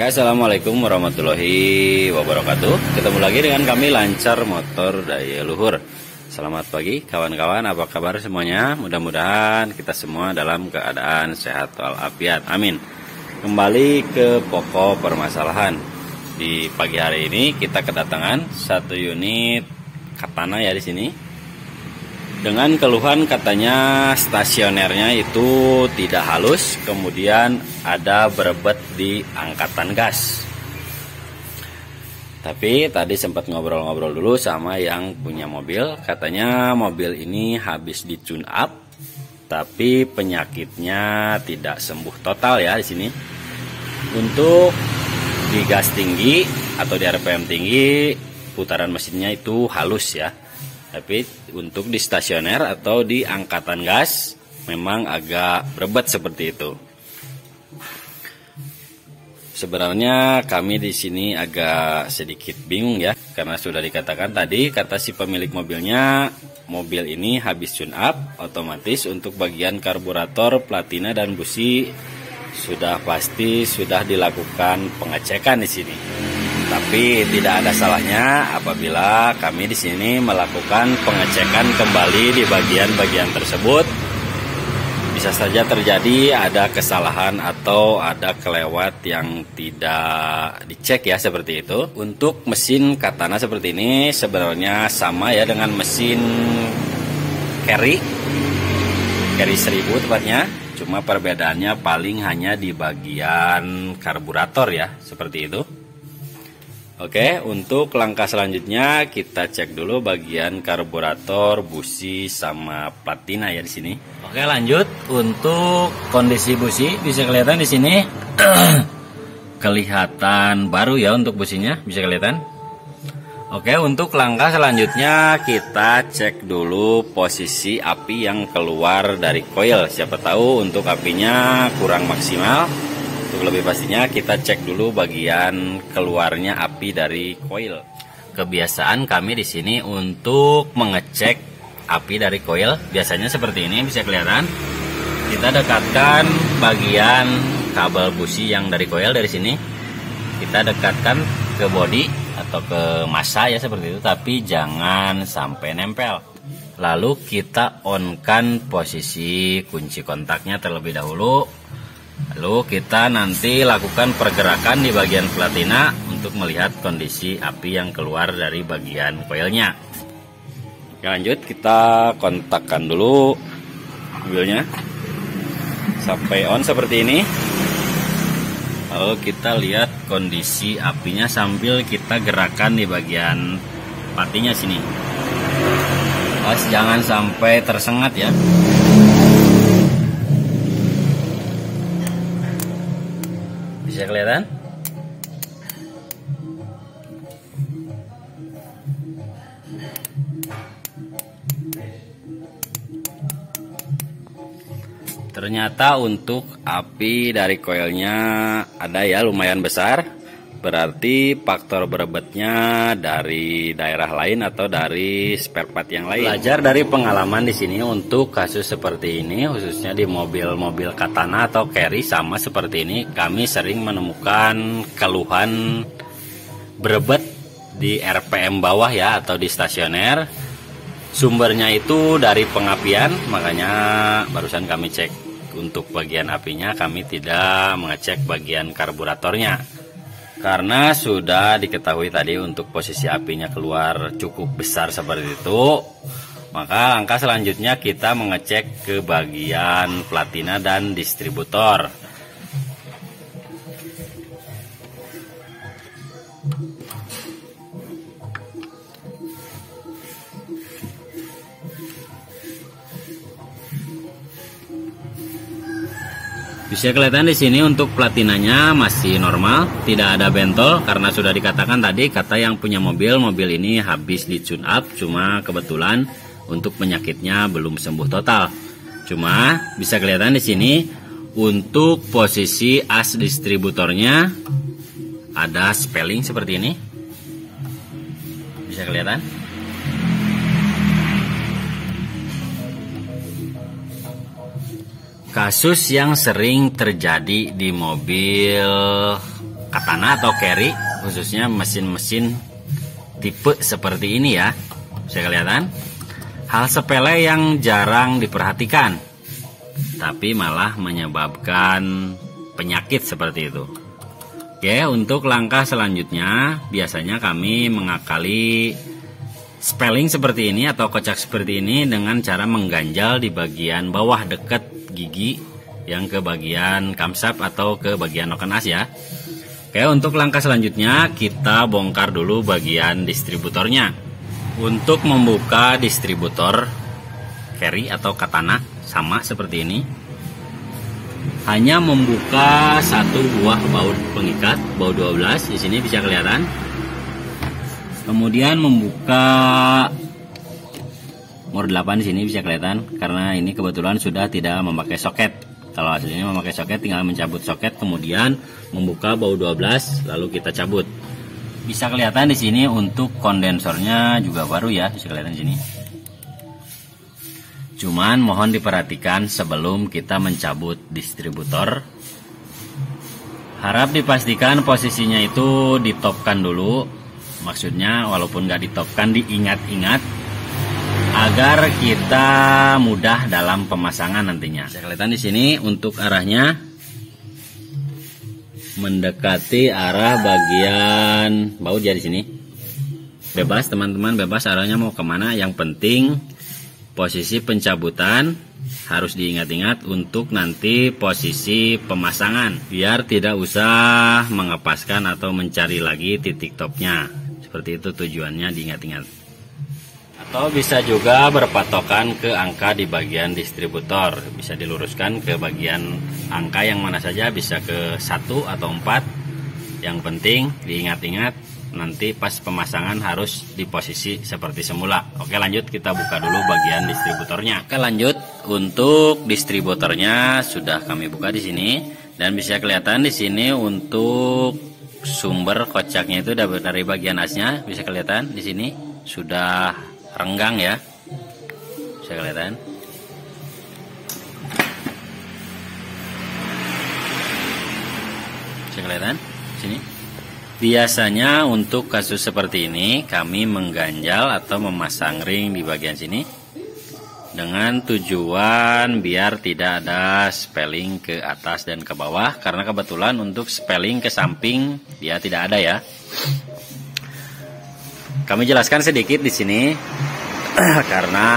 Oke, assalamualaikum warahmatullahi wabarakatuh. Ketemu lagi dengan kami Lancar Motor Daya Luhur. Selamat pagi kawan-kawan, apa kabar semuanya? Mudah-mudahan kita semua dalam keadaan sehat walafiat. Amin. Kembali ke pokok permasalahan. Di pagi hari ini kita kedatangan satu unit Katana ya di sini. Dengan keluhan katanya stasionernya itu tidak halus, kemudian ada berebet di angkatan gas. Tapi tadi sempat ngobrol-ngobrol dulu sama yang punya mobil, katanya mobil ini habis di tune up, tapi penyakitnya tidak sembuh total ya di sini. Untuk di gas tinggi atau di RPM tinggi, putaran mesinnya itu halus ya. Tapi untuk di stasioner atau di angkatan gas memang agak berebet seperti itu. Sebenarnya kami di sini agak sedikit bingung ya, karena sudah dikatakan tadi kata si pemilik mobilnya, mobil ini habis tune up, otomatis untuk bagian karburator, platina dan busi sudah pasti sudah dilakukan pengecekan di sini. Tapi tidak ada salahnya apabila kami di sini melakukan pengecekan kembali di bagian-bagian tersebut. Bisa saja terjadi ada kesalahan atau ada kelewat yang tidak dicek ya, seperti itu. Untuk mesin Katana seperti ini sebenarnya sama ya dengan mesin Carry 1000 tepatnya. Cuma perbedaannya paling hanya di bagian karburator ya, seperti itu. Oke, untuk langkah selanjutnya kita cek dulu bagian karburator, busi sama platina ya di sini. Oke, lanjut untuk kondisi busi bisa kelihatan di sini kelihatan baru ya untuk businya, bisa kelihatan. Oke, untuk langkah selanjutnya kita cek dulu posisi api yang keluar dari koil. Siapa tahu untuk apinya kurang maksimal. Untuk lebih pastinya kita cek dulu bagian keluarnya api dari koil. Kebiasaan kami di sini untuk mengecek api dari koil biasanya seperti ini, bisa kelihatan. Kita dekatkan bagian kabel busi yang dari koil dari sini. Kita dekatkan ke bodi atau ke massa ya seperti itu, tapi jangan sampai nempel. Lalu kita on-kan posisi kunci kontaknya terlebih dahulu. Lalu kita nanti lakukan pergerakan di bagian platina untuk melihat kondisi api yang keluar dari bagian koilnya. Oke, lanjut kita kontakkan dulu mobilnya sampai on seperti ini. Lalu kita lihat kondisi apinya sambil kita gerakan di bagian patinya sini. Awas jangan sampai tersengat ya. Bisa kelihatan? Ternyata untuk api dari koilnya ada ya, lumayan besar. Berarti faktor berebetnya dari daerah lain atau dari spare part yang lain. Belajar dari pengalaman di sini untuk kasus seperti ini, khususnya di mobil-mobil Katana atau Carry sama seperti ini, kami sering menemukan keluhan berebet di RPM bawah ya atau di stasioner. Sumbernya itu dari pengapian, makanya barusan kami cek untuk bagian apinya, kami tidak mengecek bagian karburatornya. Karena sudah diketahui tadi untuk posisi apinya keluar cukup besar seperti itu, maka langkah selanjutnya kita mengecek ke bagian platina dan distributor. Bisa kelihatan di sini untuk platinanya masih normal, tidak ada bentol karena sudah dikatakan tadi kata yang punya mobil ini habis di tune up, cuma kebetulan untuk penyakitnya belum sembuh total. Cuma bisa kelihatan di sini untuk posisi as distributornya ada spelling seperti ini. Bisa kelihatan? Kasus yang sering terjadi di mobil katana atau carry, khususnya mesin-mesin tipe seperti ini ya. Bisa kelihatan hal sepele yang jarang diperhatikan, tapi malah menyebabkan penyakit seperti itu. Oke, untuk langkah selanjutnya biasanya kami mengakali spelling seperti ini atau kocak seperti ini dengan cara mengganjal di bagian bawah dekat gigi yang ke bagian kamsap atau ke bagian noken as ya. Oke, untuk langkah selanjutnya kita bongkar dulu bagian distributornya. Untuk membuka distributor carry atau katana sama seperti ini, hanya membuka satu buah baut pengikat, baut 12 di sini bisa kelihatan. Kemudian membuka nomor 8 di sini bisa kelihatan, karena ini kebetulan sudah tidak memakai soket. Kalau aslinya memakai soket, tinggal mencabut soket kemudian membuka baut 12 lalu kita cabut. Bisa kelihatan di sini untuk kondensornya juga baru ya, bisa kelihatan di sini. Cuman mohon diperhatikan sebelum kita mencabut distributor. Harap dipastikan posisinya itu ditopkan dulu. Maksudnya walaupun nggak ditopkan, diingat-ingat agar kita mudah dalam pemasangan nantinya. Bisa kelihatan di sini untuk arahnya mendekati arah bagian baut ya di sini. Bebas teman-teman, bebas arahnya mau kemana. Yang penting posisi pencabutan harus diingat-ingat untuk nanti posisi pemasangan, biar tidak usah mengepaskan atau mencari lagi titik topnya. Seperti itu tujuannya, diingat-ingat. Atau bisa juga berpatokan ke angka di bagian distributor. Bisa diluruskan ke bagian angka yang mana saja, bisa ke 1 atau 4. Yang penting diingat-ingat nanti pas pemasangan harus di posisi seperti semula. Oke, lanjut kita buka dulu bagian distributornya. Oke, lanjut untuk distributornya sudah kami buka di sini dan bisa kelihatan di sini untuk sumber kocaknya itu dari bagian asnya bisa kelihatan di sini sudah renggang ya. Bisa kelihatan. Bisa kelihatan sini. Biasanya untuk kasus seperti ini kami mengganjal atau memasang ring di bagian sini dengan tujuan biar tidak ada spelling ke atas dan ke bawah, karena kebetulan untuk spelling ke samping dia tidak ada ya. Kami jelaskan sedikit di sini karena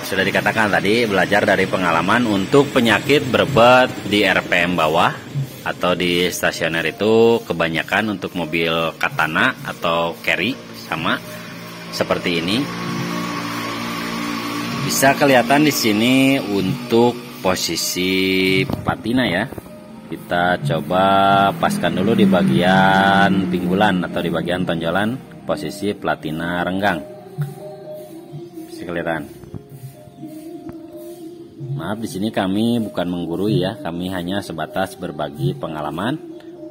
sudah dikatakan tadi belajar dari pengalaman untuk penyakit berbet di RPM bawah atau di stasioner itu kebanyakan untuk mobil katana atau carry sama seperti ini. Bisa kelihatan di sini untuk posisi patina ya. Kita coba paskan dulu di bagian pinggulan atau di bagian tonjolan posisi platina renggang. Bisa kelihatan. Maaf, di sini kami bukan menggurui ya, kami hanya sebatas berbagi pengalaman.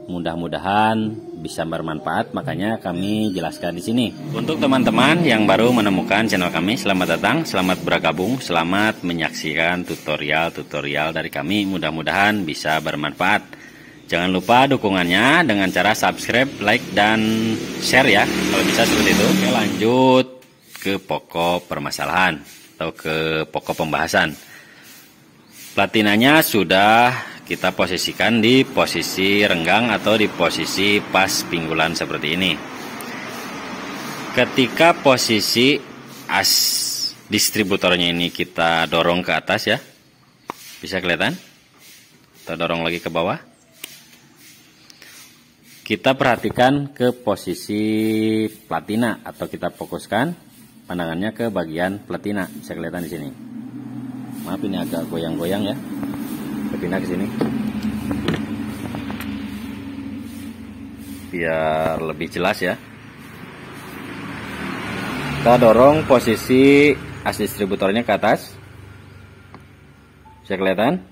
Mudah-mudahan bisa bermanfaat, makanya kami jelaskan di sini. Untuk teman-teman yang baru menemukan channel kami, selamat datang, selamat bergabung, selamat menyaksikan tutorial-tutorial dari kami. Mudah-mudahan bisa bermanfaat. Jangan lupa dukungannya dengan cara subscribe, like, dan share ya, kalau bisa seperti itu. Oke, lanjut ke pokok permasalahan atau ke pokok pembahasan. Platinanya sudah kita posisikan di posisi renggang atau di posisi pas pinggulan seperti ini. Ketika posisi as distributornya ini kita dorong ke atas ya, bisa kelihatan? Kita dorong lagi ke bawah. Kita perhatikan ke posisi platina atau kita fokuskan pandangannya ke bagian platina, bisa kelihatan di sini. Maaf ini agak goyang-goyang ya. Pindah ke sini. Biar lebih jelas ya. Kita dorong posisi as distributornya ke atas. Bisa kelihatan?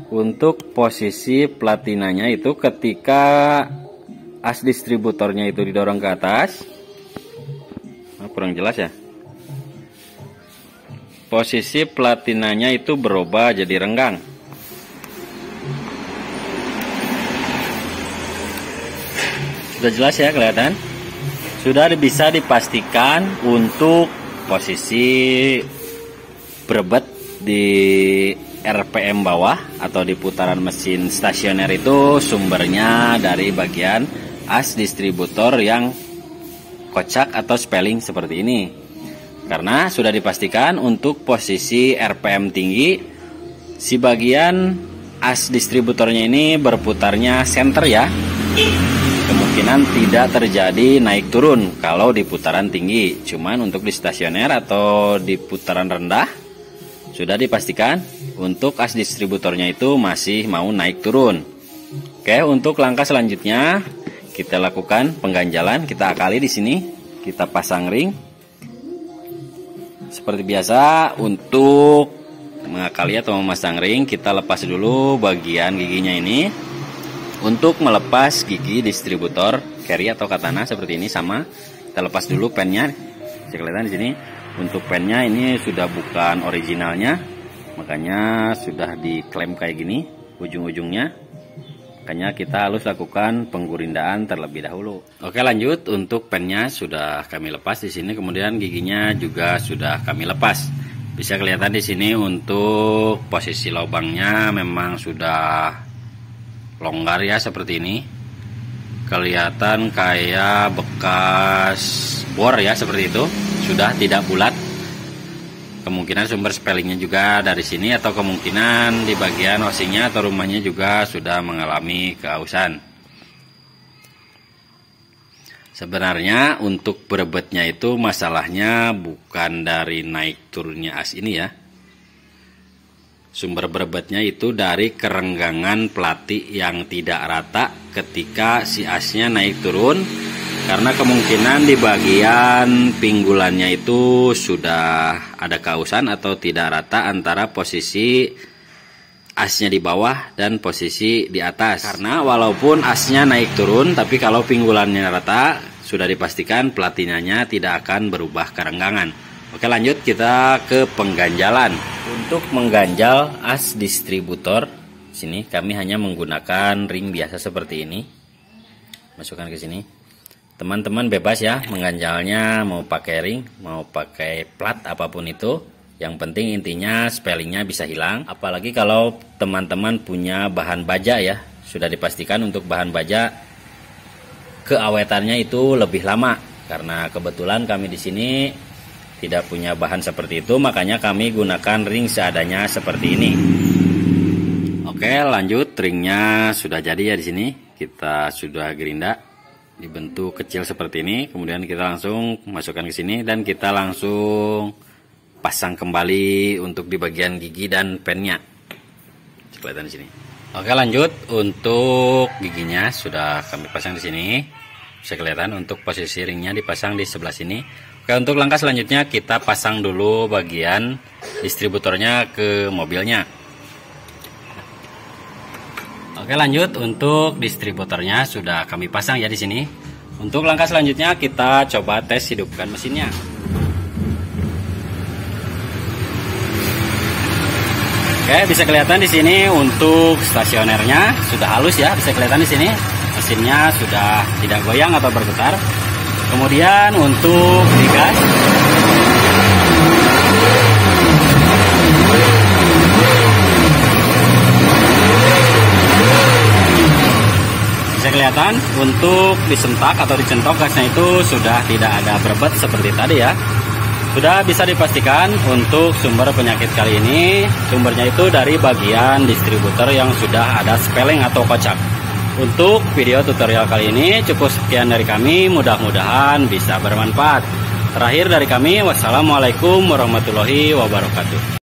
Untuk posisi platinanya itu ketika as distributornya itu didorong ke atas. Kurang jelas ya. Posisi platinanya itu berubah jadi renggang. Sudah jelas ya, kelihatan? Sudah bisa dipastikan untuk posisi berebet di RPM bawah atau di putaran mesin stasioner itu sumbernya dari bagian as distributor yang kocak atau spelling seperti ini. Karena sudah dipastikan untuk posisi RPM tinggi, si bagian as distributornya ini berputarnya center ya. Kemungkinan tidak terjadi naik turun kalau di putaran tinggi. Cuman untuk di stasioner atau di putaran rendah sudah dipastikan untuk as distributornya itu masih mau naik turun. Oke, untuk langkah selanjutnya kita lakukan pengganjalan. Kita akali di sini, kita pasang ring. Seperti biasa, untuk mengakali atau memasang ring, kita lepas dulu bagian giginya ini. Untuk melepas gigi distributor carry atau katana seperti ini sama, kita lepas dulu pennya. Bisa kelihatan di sini. Untuk pennya ini sudah bukan originalnya, makanya sudah diklaim kayak gini ujung-ujungnya. Makanya kita harus lakukan penggurindaan terlebih dahulu. Oke, lanjut. Untuk pennya sudah kami lepas di sini, kemudian giginya juga sudah kami lepas. Bisa kelihatan di sini untuk posisi lubangnya memang sudah longgar ya seperti ini. Kelihatan kayak bekas bor ya seperti itu. Sudah tidak bulat. Kemungkinan sumber spellingnya juga dari sini, atau kemungkinan di bagian osingnya atau rumahnya juga sudah mengalami keausan. Sebenarnya untuk berebetnya itu masalahnya bukan dari naik turunnya as ini ya. Sumber berebetnya itu dari kerenggangan pelati yang tidak rata ketika si asnya naik turun. Karena kemungkinan di bagian pinggulannya itu sudah ada keausan atau tidak rata antara posisi asnya di bawah dan posisi di atas. Karena walaupun asnya naik turun, tapi kalau pinggulannya rata, sudah dipastikan platinanya tidak akan berubah kerenggangan. Oke, lanjut kita ke pengganjalan. Untuk mengganjal as distributor, sini kami hanya menggunakan ring biasa seperti ini. Masukkan ke sini. Teman-teman bebas ya mengganjalnya, mau pakai ring, mau pakai plat, apapun itu. Yang penting intinya spellingnya bisa hilang. Apalagi kalau teman-teman punya bahan baja ya, sudah dipastikan untuk bahan baja keawetannya itu lebih lama. Karena kebetulan kami di sini tidak punya bahan seperti itu, makanya kami gunakan ring seadanya seperti ini. Oke, lanjut. Ringnya sudah jadi ya di sini. Kita sudah gerinda dibentuk kecil seperti ini, kemudian kita langsung masukkan ke sini dan kita langsung pasang kembali untuk di bagian gigi dan pennya. Kelihatan di sini. Oke, lanjut. Untuk giginya sudah kami pasang di sini. Bisa kelihatan untuk posisi ringnya dipasang di sebelah sini. Oke, untuk langkah selanjutnya kita pasang dulu bagian distributornya ke mobilnya. Oke, lanjut. Untuk distributornya sudah kami pasang ya di sini. Untuk langkah selanjutnya kita coba tes hidupkan mesinnya. Oke, bisa kelihatan di sini untuk stasionernya sudah halus ya. Bisa kelihatan di sini mesinnya sudah tidak goyang atau bergetar. Kemudian untuk di gas, bisa kelihatan untuk disentak atau dicentok gasnya itu sudah tidak ada berebet seperti tadi ya. Sudah bisa dipastikan untuk sumber penyakit kali ini sumbernya itu dari bagian distributor yang sudah ada spelling atau kocak. Untuk video tutorial kali ini cukup sekian dari kami, mudah-mudahan bisa bermanfaat. Terakhir dari kami, wassalamualaikum warahmatullahi wabarakatuh.